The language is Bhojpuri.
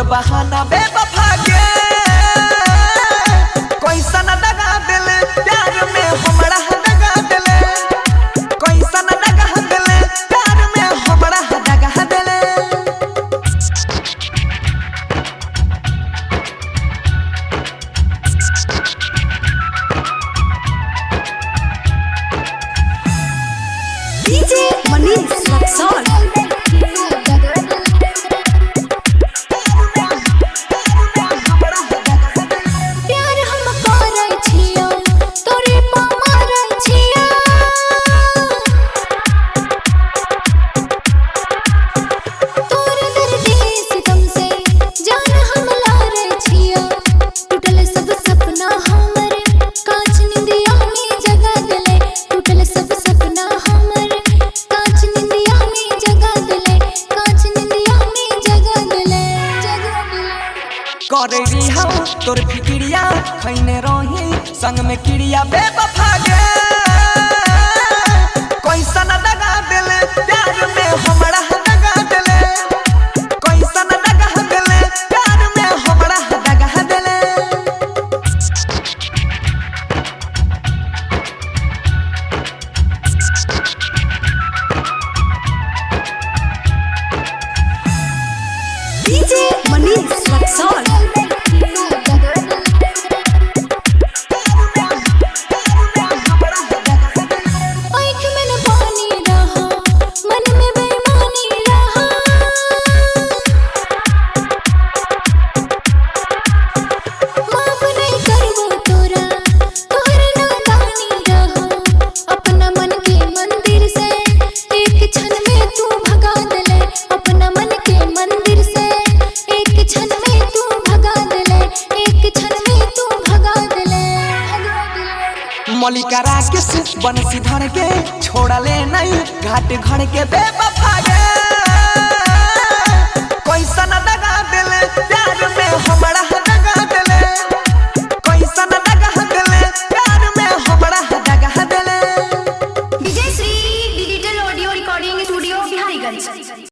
बहाना बेवफा के कैसा न दगा दिल प्यार में हमरा दगा दिल कैसा न दगा दिल प्यार में हमरा दगा दिल। डीजे मनीष रक्सौल करे रिहा तोर फिक्रिया खैने रही संग में क्रिया बेवफा गे कैसा न दगा दिल प्यार में हमरा दगा दिल कैसा न दगा दिल प्यार में हमरा दगा दिल। डीजे मनीष रक्सौल मलिका राकेश बंसी धर के छोड़ा ले नहीं घाट घर के बेवफा गे कैसा न दगा दिल प्यार में हमरा दगा दिल कैसा न दगा दिल प्यार में हमरा दगा दिल। Vijay Shri digital audio recording studio Biharigunj.